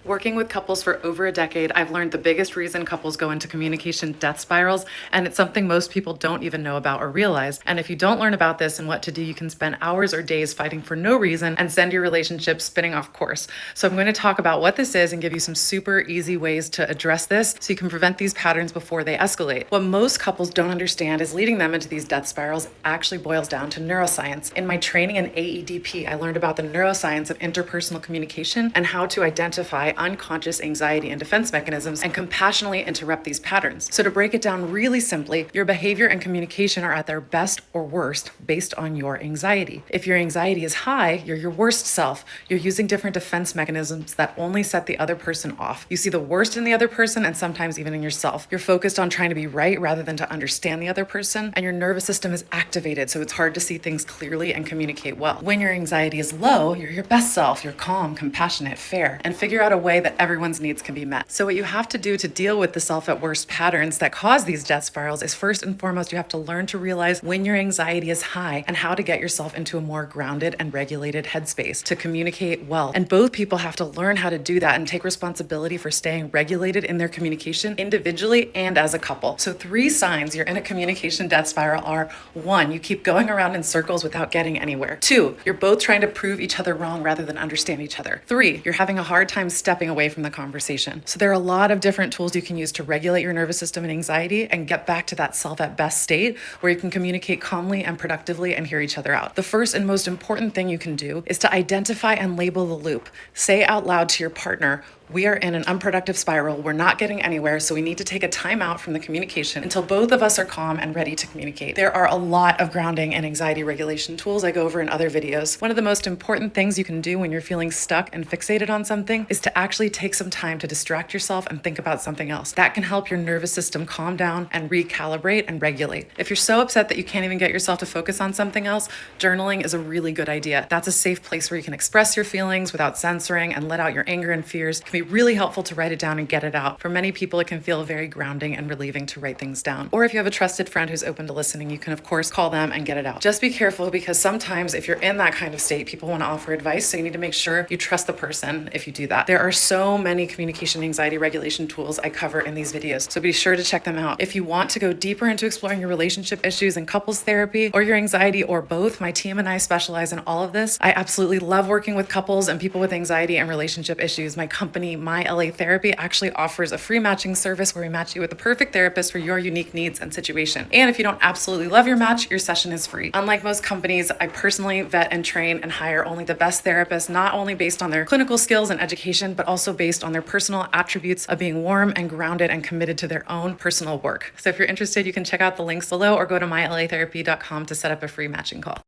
Working with couples for over a decade, I've learned the biggest reason couples go into communication death spirals, and it's something most people don't even know about or realize. And if you don't learn about this and what to do, you can spend hours or days fighting for no reason and send your relationship spinning off course. So I'm going to talk about what this is and give you some super easy ways to address this so you can prevent these patterns before they escalate. What most couples don't understand is leading them into these death spirals actually boils down to neuroscience. In my training in AEDP, I learned about the neuroscience of interpersonal communication and how to identify unconscious anxiety and defense mechanisms and compassionately interrupt these patterns. So to break it down really simply, your behavior and communication are at their best or worst based on your anxiety. If your anxiety is high, you're your worst self. You're using different defense mechanisms that only set the other person off. You see the worst in the other person and sometimes even in yourself. You're focused on trying to be right rather than to understand the other person, and your nervous system is activated, so it's hard to see things clearly and communicate well. When your anxiety is low, you're your best self. You're calm, compassionate, fair, and figure out a way that everyone's needs can be met. So what you have to do to deal with the self at worst patterns that cause these death spirals is first and foremost, you have to learn to realize when your anxiety is high and how to get yourself into a more grounded and regulated headspace to communicate well. And both people have to learn how to do that and take responsibility for staying regulated in their communication individually and as a couple. So 3 signs you're in a communication death spiral are: 1, you keep going around in circles without getting anywhere. 2, you're both trying to prove each other wrong rather than understand each other. 3, you're having a hard time stepping away from the conversation. So there are a lot of different tools you can use to regulate your nervous system and anxiety and get back to that self at best state where you can communicate calmly and productively and hear each other out. The first and most important thing you can do is to identify and label the loop. Say out loud to your partner, "We are in an unproductive spiral. We're not getting anywhere, so we need to take a time out from the communication until both of us are calm and ready to communicate." There are a lot of grounding and anxiety regulation tools I go over in other videos. One of the most important things you can do when you're feeling stuck and fixated on something is to actually take some time to distract yourself and think about something else. That can help your nervous system calm down and recalibrate and regulate. If you're so upset that you can't even get yourself to focus on something else, journaling is a really good idea. That's a safe place where you can express your feelings without censoring and let out your anger and fears. It can be really helpful to write it down and get it out. For many people, it can feel very grounding and relieving to write things down. Or if you have a trusted friend who's open to listening, you can of course call them and get it out. Just be careful, because sometimes if you're in that kind of state, people want to offer advice, so you need to make sure you trust the person if you do that. There are so many communication anxiety regulation tools I cover in these videos, so be sure to check them out. If you want to go deeper into exploring your relationship issues and couples therapy, or your anxiety, or both, my team and I specialize in all of this. I absolutely love working with couples and people with anxiety and relationship issues. My company, My LA Therapy, actually offers a free matching service where we match you with the perfect therapist for your unique needs and situation. And if you don't absolutely love your match, your session is free. Unlike most companies, I personally vet and train and hire only the best therapists, not only based on their clinical skills and education, but also based on their personal attributes of being warm and grounded and committed to their own personal work. So if you're interested, you can check out the links below or go to mylatherapy.com to set up a free matching call.